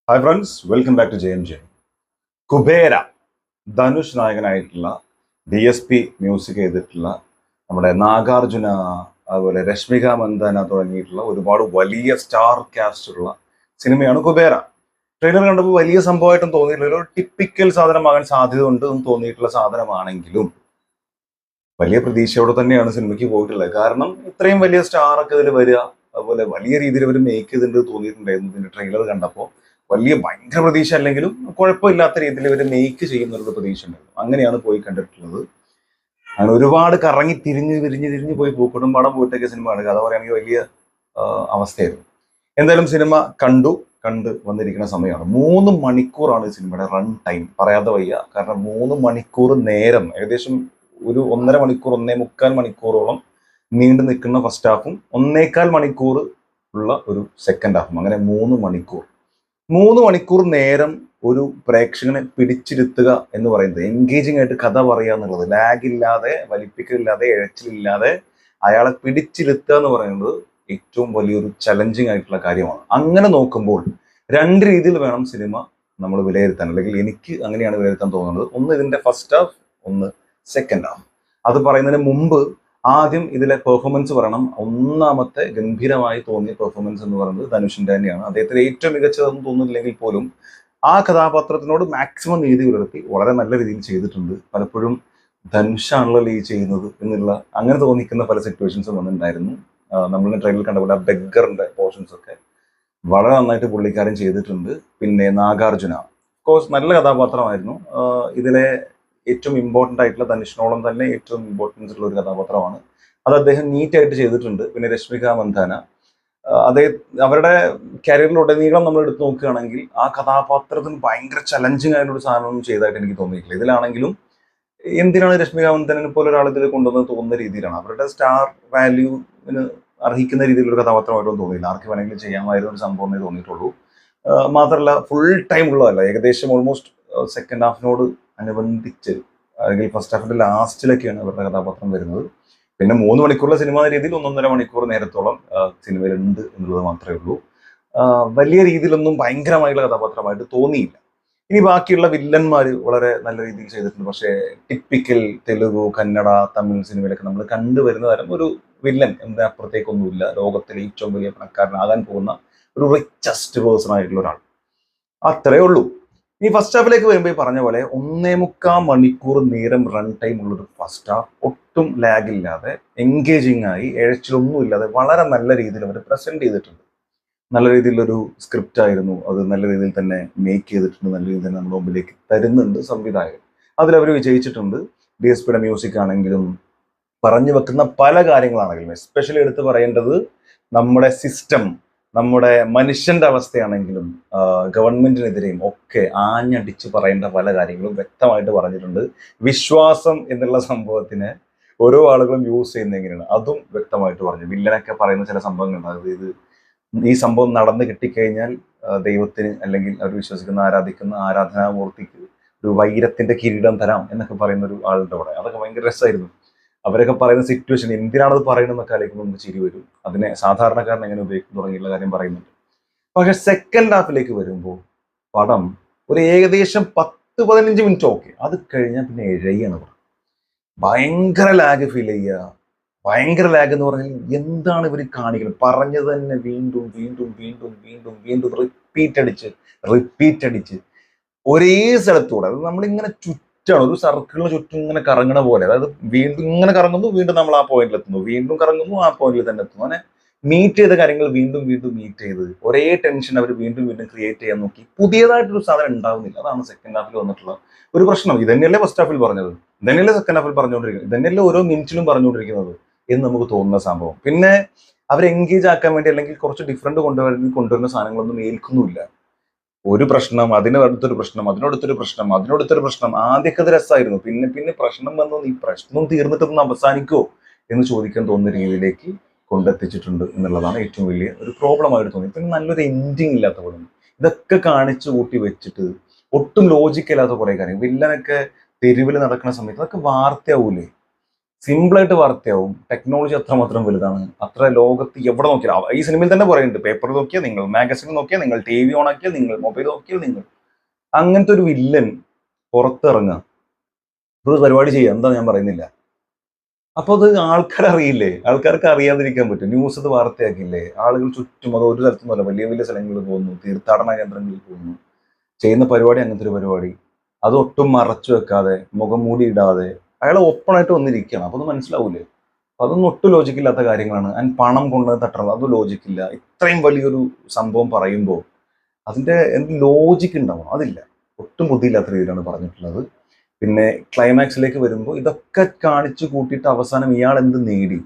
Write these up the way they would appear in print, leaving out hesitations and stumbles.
Hi friends, welcome back to JMJ. Kubera Dhanush നായകനായിട്ടുള്ള DSP music ചെയ്തിട്ടുള്ള നമ്മുടെ നാഗാർജുന, അതുപോലെ രശ്മിക മന്ദാന തുടങ്ങിയിട്ടുള്ള ഒരുപാട് വലിയ സ്റ്റാർ കാസ്റ്റ് ഉള്ള സിനിമയാണ് കുബേര. ട്രെയിലർ കണ്ടപ്പോൾ വലിയ സംഭവമായിട്ടും തോന്നിയിട്ടില്ല. ഒരു ടിപ്പിക്കൽ സാധനമാകാൻ സാധ്യത ഉണ്ട് എന്ന് തോന്നിയിട്ടുള്ള സാധനമാണെങ്കിലും വലിയ പ്രതീക്ഷയോടെ തന്നെയാണ് സിനിമയ്ക്ക് പോയിട്ടുള്ളത്. കാരണം ഇത്രയും വലിയ സ്റ്റാർ ഒക്കെ ഇതിൽ വരിക, അതുപോലെ വലിയ രീതിയിൽ അവർ മേക്ക് ചെയ്തിട്ടുണ്ട് തോന്നിയിട്ടുണ്ടായിരുന്നു. ഇതിന്റെ ട്രെയിലർ കണ്ടപ്പോൾ വലിയ ഭയങ്കര പ്രതീക്ഷ അല്ലെങ്കിലും കുഴപ്പമില്ലാത്ത രീതിയിൽ ഇവർ മേക്ക് ചെയ്യുന്നൊരു പ്രതീക്ഷ ഉണ്ടായിരുന്നു. അങ്ങനെയാണ് പോയി കണ്ടിട്ടുള്ളത്. അങ്ങനെ ഒരുപാട് കറങ്ങി തിരിഞ്ഞ് പോയി പൂക്കോട്ടും പാടം പോയിട്ടൊക്കെ സിനിമ കാണുക, കഥ പറയുകയാണെങ്കിൽ വലിയ അവസ്ഥയായിരുന്നു. എന്തായാലും സിനിമ കണ്ട് വന്നിരിക്കുന്ന സമയമാണ്. 3 മണിക്കൂറാണ് ഈ സിനിമയുടെ റൺ ടൈം. പറയാതെ വയ്യ. കാരണം 3 മണിക്കൂർ നേരം, ഏകദേശം ഒരു 1.5 മണിക്കൂർ 1.25 മണിക്കൂറോളം നീണ്ടു നിൽക്കുന്ന ഫസ്റ്റ് ഹാഫും 1.25 മണിക്കൂർ ഉള്ള ഒരു സെക്കൻഡ് ഹാഫും, അങ്ങനെ 3 മണിക്കൂർ നേരം ഒരു പ്രേക്ഷകനെ പിടിച്ചിരുത്തുക എന്ന് പറയുന്നത്, എൻഗേജിങ് ആയിട്ട് കഥ പറയുക എന്നുള്ളത്, ലാഗ് ഇല്ലാതെ, വലിപ്പിക്കലില്ലാതെ, ഇഴച്ചിലില്ലാതെ അയാളെ പിടിച്ചിരുത്തുക എന്ന് പറയുന്നത് ഏറ്റവും വലിയൊരു ചലഞ്ചിങ് ആയിട്ടുള്ള കാര്യമാണ്. അങ്ങനെ നോക്കുമ്പോൾ 2 രീതിയിൽ വേണം സിനിമ നമ്മൾ വിലയിരുത്താൻ, അല്ലെങ്കിൽ എനിക്ക് അങ്ങനെയാണ് വിലയിരുത്താൻ തോന്നുന്നത്. ഒന്ന് ഇതിന്റെ ഫസ്റ്റ് ഹാഫ്, ഒന്ന് സെക്കൻഡ് ഹാഫ്. അത് പറയുന്നതിന് മുമ്പ് ആദ്യം ഇതിലെ പെർഫോമൻസ് പറയണം. ഒന്നാമത്തെ ഗംഭീരമായി തോന്നിയ പെർഫോമൻസ് എന്ന് പറയുന്നത് ധനുഷിന്റെ തന്നെയാണ്. അദ്ദേഹത്തിന് ഏറ്റവും മികച്ചതെന്ന് തോന്നുന്നില്ലെങ്കിൽ പോലും ആ കഥാപാത്രത്തിനോട് മാക്സിമം നീതി പുലർത്തി വളരെ നല്ല രീതിയിൽ ചെയ്തിട്ടുണ്ട്. പലപ്പോഴും ധനുഷാണല്ലോ ഈ ചെയ്യുന്നത് എന്നുള്ള അങ്ങനെ തോന്നിക്കുന്ന പല സിറ്റുവേഷൻസും വന്നിട്ടുണ്ടായിരുന്നു. നമ്മൾ ട്രെയിലർ കണ്ട പോലെ ബെഗറിന്റെ പോർഷൻസ് ഒക്കെ വളരെ നന്നായിട്ട് പുള്ളിക്കാരൻ ചെയ്തിട്ടുണ്ട്. പിന്നെ നാഗാർജുന കോഴ്സ് നല്ല കഥാപാത്രമായിരുന്നു. ഇതിലെ ഏറ്റവും ഇമ്പോർട്ടൻ്റ് ആയിട്ടുള്ള, ധനുഷിനോളം തന്നെ ഏറ്റവും ഇമ്പോർട്ടൻസ് ഉള്ള ഒരു കഥാപാത്രമാണ്. അത് അദ്ദേഹം നീറ്റായിട്ട് ചെയ്തിട്ടുണ്ട്. പിന്നെ രശ്മിക മന്ദാന, അവരുടെ കരിയറിലുടനീളം നമ്മൾ എടുത്തു നോക്കുകയാണെങ്കിൽ ആ കഥാപാത്രത്തിന് ഭയങ്കര ചലഞ്ചിങ് ആയിട്ടുള്ള സാധനമൊന്നും ചെയ്തതായിട്ട് എനിക്ക് തോന്നിയിട്ടില്ല. ഇതിലാണെങ്കിലും എന്തിനാണ് രശ്മിക മന്ദനെ പോലെ ഒരാൾ ഇതിൽ കൊണ്ടുവന്ന് തോന്നുന്ന രീതിയിലാണ്. അവരുടെ സ്റ്റാർ വാല്യൂവിന് അർഹിക്കുന്ന രീതിയിലൊരു കഥാപാത്രമായിട്ടൊന്നും തോന്നിയില്ല. ആർക്ക് വേണമെങ്കിലും ചെയ്യാമായിരുന്ന ഒരു സംഭവമേ തോന്നിയിട്ടുള്ളൂ. മാത്രമല്ല ഫുൾ ടൈം ഉള്ളതല്ല, ഏകദേശം ഓൾമോസ്റ്റ് സെക്കൻഡ് ഹാഫിനോട് അനുബന്ധിച്ച്, അല്ലെങ്കിൽ ഫസ്റ്റ് ഹാഫിന്റെ ലാസ്റ്റിലൊക്കെയാണ് അവരുടെ കഥാപാത്രം വരുന്നത്. പിന്നെ 3 മണിക്കൂറിലെ സിനിമ രീതിയിൽ 1.5 മണിക്കൂർ നേരത്തോളം സിനിമയിലുണ്ട് എന്നുള്ളത് മാത്രമേ ഉള്ളൂ. വലിയ രീതിയിലൊന്നും ഭയങ്കരമായുള്ള കഥാപാത്രമായിട്ട് തോന്നിയില്ല. ഇനി ബാക്കിയുള്ള വില്ലന്മാർ വളരെ നല്ല രീതിയിൽ ചെയ്തിട്ടുണ്ട്. പക്ഷേ ടിപ്പിക്കൽ തെലുഗു, കന്നഡ, തമിഴ് സിനിമയിലൊക്കെ നമ്മൾ കണ്ടുവരുന്ന തരം ഒരു വില്ലൻ അപ്പുറത്തേക്കൊന്നുമില്ല. ലോകത്തിലെ ഏറ്റവും വലിയ പണക്കാരനാകാൻ പോകുന്ന ഒരു റിച്ചസ്റ്റ് പേഴ്സൺ ആയിട്ടുള്ള ഒരാൾ, അത്രേ ഉള്ളൂ. ഈ ഫസ്റ്റ് ഹാഫിലേക്ക് വരുമ്പോൾ ഈ പറഞ്ഞ പോലെ 1.25 മണിക്കൂർ നേരം റൺ ടൈം ഉള്ളൊരു ഫസ്റ്റ് ഹാഫ്, ഒട്ടും ലാഗ് ഇല്ലാതെ, എൻഗേജിങ് ആയി, ഇഴച്ചിലൊന്നും ഇല്ലാതെ വളരെ നല്ല രീതിയിൽ അവർ പ്രസന്റ് ചെയ്തിട്ടുണ്ട്. നല്ല രീതിയിലൊരു സ്ക്രിപ്റ്റ് ആയിരുന്നു അത്. നല്ല രീതിയിൽ തന്നെ മേക്ക് ചെയ്തിട്ടുണ്ട്. നല്ല രീതിയിൽ തന്നെ നമ്മുടെ മുമ്പിലേക്ക് തരുന്നുണ്ട് സംവിധായകൻ. അതിലവർ വിജയിച്ചിട്ടുണ്ട്. DSPയുടെ മ്യൂസിക് ആണെങ്കിലും പറഞ്ഞു വെക്കുന്ന പല കാര്യങ്ങളാണെങ്കിലും, എസ്പെഷ്യലി എടുത്ത് പറയേണ്ടത് നമ്മുടെ സിസ്റ്റം, നമ്മുടെ മനുഷ്യന്റെ അവസ്ഥയാണെങ്കിലും ഗവൺമെന്റിനെതിരെയും ഒക്കെ ആഞ്ഞടിച്ച് പറയേണ്ട പല കാര്യങ്ങളും വ്യക്തമായിട്ട് പറഞ്ഞിട്ടുണ്ട്. വിശ്വാസം എന്നുള്ള സംഭവത്തിന് ഓരോ ആളുകളും യൂസ് ചെയ്യുന്നത് എങ്ങനെയാണ് അതും വ്യക്തമായിട്ട് പറഞ്ഞു. വില്ലനൊക്കെ പറയുന്ന ചില സംഭവങ്ങളുണ്ട്. അതായത് ഈ സംഭവം നടന്നു കിട്ടിക്കഴിഞ്ഞാൽ ദൈവത്തിന്, അല്ലെങ്കിൽ അവർ വിശ്വസിക്കുന്ന ആരാധിക്കുന്ന ആരാധനാമൂർത്തിക്ക് ഒരു വൈരത്തിന്റെ കിരീടം തരാം എന്നൊക്കെ പറയുന്ന ഒരു ആളുടെ അവിടെ, അതൊക്കെ ഭയങ്കര രസമായിരുന്നു. അവരൊക്കെ പറയുന്ന സിറ്റുവേഷൻ എന്തിനാണത് പറയുന്നതെന്നൊക്കെ ആലോചിക്കുമ്പോൾ നമുക്ക് ചിരി വരും. അതിനെ സാധാരണക്കാരൻ എങ്ങനെ ഉപയോഗിക്കും തുടങ്ങിയുള്ള കാര്യം പറയുന്നുണ്ട്. പക്ഷെ സെക്കൻഡ് ഹാഫിലേക്ക് വരുമ്പോൾ പടം ഒരു ഏകദേശം 10-15 മിനിറ്റ് ഓക്കെ, അത് കഴിഞ്ഞാൽ പിന്നെ ഇഴയാണ് പടം. ഭയങ്കര ലാഗ് ഫീൽ ചെയ്യുക. ഭയങ്കര ലാഗ് എന്ന് പറഞ്ഞാൽ എന്താണ് ഇവർ കാണിക്കുന്നത്? പറഞ്ഞത് തന്നെ വീണ്ടും വീണ്ടും വീണ്ടും വീണ്ടും വീണ്ടും റിപ്പീറ്റ് അടിച്ച് ഒരേ സ്ഥലത്തൂടെ, അത് നമ്മളിങ്ങനെ ചുറ്റാണ്, ഒരു സർക്കിളിന് ചുറ്റും ഇങ്ങനെ കറങ്ങണ പോലെ. അതായത് വീണ്ടും ഇങ്ങനെ കറങ്ങുന്നു, വീണ്ടും നമ്മൾ ആ പോയിന്റിൽ എത്തുന്നു, വീണ്ടും കറങ്ങുന്നു, ആ പോയിന്റിൽ തന്നെ എത്തുന്നു. അങ്ങനെ മീറ്റ് ചെയ്ത കാര്യങ്ങൾ വീണ്ടും വീണ്ടും മീറ്റ് ചെയ്ത് ഒരേ ടെൻഷൻ അവർ വീണ്ടും വീണ്ടും ക്രിയേറ്റ് ചെയ്യാൻ നോക്കി. പുതിയതായിട്ടൊരു സാധനം ഉണ്ടാവുന്നില്ല. അതാണ് സെക്കൻഡ് ഹാഫിൽ വന്നിട്ടുള്ള ഒരു പ്രശ്നം. ഇതന്നെയല്ലേ ഫസ്റ്റ് ഹാഫിൽ പറഞ്ഞത്, ഇതന്നെയല്ലേ സെക്കൻഡ് ഹാഫിൽ പറഞ്ഞുകൊണ്ടിരിക്കുന്നത്, ഇതന്നെയല്ലേ ഓരോ മിനിറ്റിലും പറഞ്ഞുകൊണ്ടിരിക്കുന്നത് എന്ന് നമുക്ക് തോന്നുന്ന സംഭവം. പിന്നെ അവർ എൻഗേജ് ആക്കാൻ വേണ്ടി, അല്ലെങ്കിൽ കുറച്ച് ഡിഫറെന്റ് കൊണ്ടുവരുന്ന സാധനങ്ങളൊന്നും ഏൽക്കുന്നുമില്ല. ഒരു പ്രശ്നം, അതിനടുത്തൊരു പ്രശ്നം, അതിനടുത്തൊരു പ്രശ്നം, അതിനടുത്തൊരു പ്രശ്നം. ആദ്യമൊക്കെ അത് രസമായിരുന്നു. പിന്നെ പിന്നെ പ്രശ്നം വന്നു, ഈ പ്രശ്നം തീർന്നിട്ടൊന്ന് അവസാനിക്കോ എന്ന് ചോദിക്കാൻ തോന്നുന്ന രീതിയിലേക്ക് കൊണ്ടെത്തിച്ചിട്ടുണ്ട് എന്നുള്ളതാണ് ഏറ്റവും വലിയ ഒരു പ്രോബ്ലം ആയിട്ട് തോന്നി. പിന്നെ നല്ലൊരു എൻഡിങ് ഇല്ലാത്ത പോലെ, ഇതൊക്കെ കാണിച്ചു കൂട്ടി വെച്ചിട്ട് ഒട്ടും ലോജിക്കില്ലാത്ത കുറെ കാര്യം. വില്ലനൊക്കെ തെരുവിൽ നടക്കുന്ന സമയത്ത് അതൊക്കെ വാർത്തയാവൂലേ? സിമ്പിളായിട്ട് വാർത്തയാവും. ടെക്നോളജി അത്രമാത്രം വലുതാണ്. അത്ര ലോകത്ത് എവിടെ നോക്കിയാൽ ഈ സിനിമയിൽ തന്നെ പറയുന്നുണ്ട്, പേപ്പർ നോക്കിയാൽ നിങ്ങൾ, മാഗസിൻ നോക്കിയാൽ നിങ്ങൾ, ടി വി ഓൺ ആക്കിയാൽ നിങ്ങൾ, മൊബൈൽ നോക്കിയാൽ നിങ്ങൾ. അങ്ങനത്തെ ഒരു വില്ലൻ പുറത്തിറങ്ങുക, ഒരു പരിപാടി ചെയ്യുക, എന്താ ഞാൻ പറയുന്നില്ല. അപ്പൊ അത് ആൾക്കാർ അറിയില്ലേ? ആൾക്കാർക്ക് അറിയാതിരിക്കാൻ പറ്റും. ന്യൂസ് അത് വാർത്തയാക്കില്ലേ? ആളുകൾ ചുറ്റും, അത് ഒരു സ്ഥലത്തുനിന്നല്ല, വലിയ വലിയ സ്ഥലങ്ങളിൽ പോകുന്നു, തീർത്ഥാടന കേന്ദ്രങ്ങളിൽ പോകുന്നു, ചെയ്യുന്ന പരിപാടി അങ്ങനത്തെ ഒരു പരിപാടി. അത് ഒട്ടും മറച്ചു വെക്കാതെ, മുഖം മൂടി ഇടാതെ അയാൾ ഓപ്പണായിട്ട് വന്നിരിക്കുകയാണ്. അപ്പൊ അത് മനസ്സിലാവൂലേ? അതൊന്നും ഒട്ടും ലോജിക്കില്ലാത്ത കാര്യങ്ങളാണ്. ആൻഡ് പണം കൊണ്ട് തട്ടണം, അത് ലോജിക്കില്ല. ഇത്രയും വലിയൊരു സംഭവം പറയുമ്പോൾ അതിന്റെ എന്ത് ലോജിക്ക് ഉണ്ടാവും? അതില്ല. ഒട്ടും ബുദ്ധിയില്ലാത്ത രീതിയിലാണ് പറഞ്ഞിട്ടുള്ളത്. പിന്നെ ക്ലൈമാക്സിലേക്ക് വരുമ്പോൾ ഇതൊക്കെ കാണിച്ചു കൂട്ടിയിട്ട് അവസാനം ഇയാൾ എന്ത് നേടി,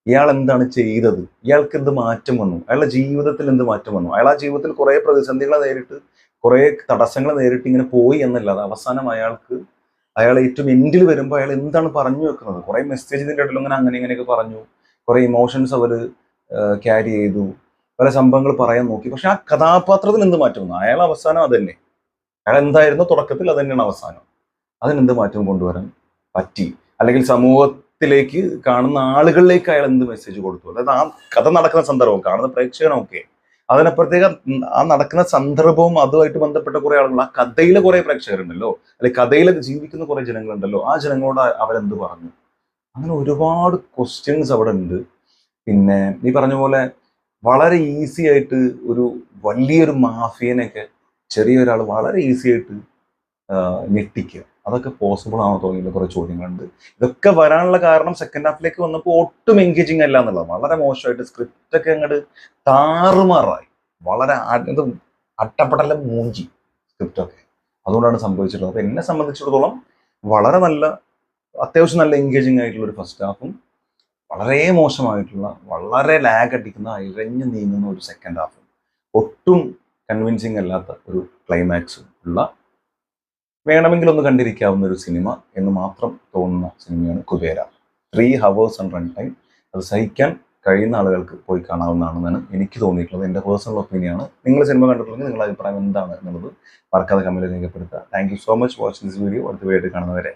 ഇയാൾ എന്താണ് ചെയ്തത്, ഇയാൾക്ക് എന്ത് മാറ്റം വന്നു, അയാളുടെ ജീവിതത്തിൽ എന്ത് മാറ്റം വന്നു, അയാൾ ആ ജീവിതത്തിൽ കുറെ പ്രതിസന്ധികളെ നേരിട്ട്, കുറെ തടസ്സങ്ങളെ നേരിട്ട് ഇങ്ങനെ പോയി എന്നല്ലാതെ അവസാനം അയാൾ ഏറ്റവും എൻഡിൽ വരുമ്പോൾ അയാൾ എന്താണ് പറഞ്ഞു വെക്കുന്നത്? കുറെ മെസ്സേജ് ഇതിൻ്റെ ഇടയിൽ അങ്ങനെ ഇങ്ങനെയൊക്കെ പറഞ്ഞു, കുറെ ഇമോഷൻസ് അവർ ക്യാരി ചെയ്തു, പല സംഭവങ്ങൾ പറയാൻ നോക്കി. പക്ഷെ ആ കഥാപാത്രത്തിൽ എന്ത് മാറ്റം വന്നു? അയാൾ അവസാനം അത് തന്നെ, അയാൾ എന്തായിരുന്നു തുടക്കത്തിൽ അത് തന്നെയാണ് അവസാനം. അതിനെന്ത് മാറ്റം കൊണ്ടുവരാൻ പറ്റി? അല്ലെങ്കിൽ സമൂഹത്തിലേക്ക്, കാണുന്ന ആളുകളിലേക്ക് അയാൾ എന്ത് മെസ്സേജ് കൊടുത്തു? അതായത് ആ കഥ നടക്കുന്ന സന്ദർഭം, കാണുന്ന പ്രേക്ഷകനൊക്കെ, അതിനപ്പുറത്തേക്ക് ആ നടക്കുന്ന സന്ദർഭവും അതുമായിട്ട് ബന്ധപ്പെട്ട കുറെ ആളുകൾ, ആ കഥയിലെ കുറെ പ്രേക്ഷകരുണ്ടല്ലോ, അല്ലെങ്കിൽ കഥയിലെ ജീവിക്കുന്ന കുറെ ജനങ്ങളുണ്ടല്ലോ, ആ ജനങ്ങളോട് അവരെന്ത് പറഞ്ഞു? അങ്ങനെ ഒരുപാട് ക്വസ്റ്റ്യൻസ് അവിടെ ഉണ്ട്. പിന്നെ ഈ പറഞ്ഞ പോലെ വളരെ ഈസി ആയിട്ട് ഒരു വലിയൊരു മാഫിയനെയൊക്കെ ചെറിയൊരാൾ വളരെ ഈസി ആയിട്ട് ഞെട്ടിക്കുക, അതൊക്കെ പോസിബിൾ ആണോ തോന്നിയുള്ള കുറെ ചോദ്യങ്ങളുണ്ട്. ഇതൊക്കെ വരാനുള്ള കാരണം സെക്കൻഡ് ഹാഫിലേക്ക് വന്നപ്പോൾ ഒട്ടും എൻഗേജിങ് അല്ല എന്നുള്ളത്. വളരെ മോശമായിട്ട് സ്ക്രിപ്റ്റ് ഒക്കെ അങ്ങോട്ട് താറുമാറായി, വളരെ ഇത് അട്ടപ്പടല മൂഞ്ചി സ്ക്രിപ്റ്റൊക്കെ. അതുകൊണ്ടാണ് സംഭവിച്ചിട്ടുള്ളത്. അപ്പൊ എന്നെ സംബന്ധിച്ചിടത്തോളം വളരെ നല്ല, അത്യാവശ്യം നല്ല എൻഗേജിങ് ആയിട്ടുള്ള ഒരു ഫസ്റ്റ് ഹാഫും, വളരെ മോശമായിട്ടുള്ള, വളരെ ലാഗ് അടിക്കുന്ന, ഇഴഞ്ഞു നീങ്ങുന്ന ഒരു സെക്കൻഡ് ഹാഫും, ഒട്ടും കൺവിൻസിങ് അല്ലാത്ത ഒരു ക്ലൈമാക്സും ഉള്ള, വേണമെങ്കിൽ ഒന്ന് കണ്ടിരിക്കാവുന്ന ഒരു സിനിമ എന്ന് മാത്രം തോന്നുന്ന സിനിമയാണ് Kubera. 3 hours and run time. അത് സഹിക്കാൻ കഴിയുന്ന ആളുകൾക്ക് പോയി കാണാവുന്നതാണെന്നാണ് എനിക്ക് തോന്നിയിട്ടുള്ളത്. എൻ്റെ പേഴ്സണൽ ഒപ്പീനിയനാണ്. നിങ്ങൾ സിനിമ കണ്ടിട്ടുണ്ടെങ്കിൽ നിങ്ങളുടെ അഭിപ്രായം എന്താണ് എന്നുള്ളത് മറക്കാതെ കമൻറ്റിൽ രേഖപ്പെടുത്തുക. Thank you so much watching this video. അടുത്ത വീഡിയോ കാണുന്നവരെ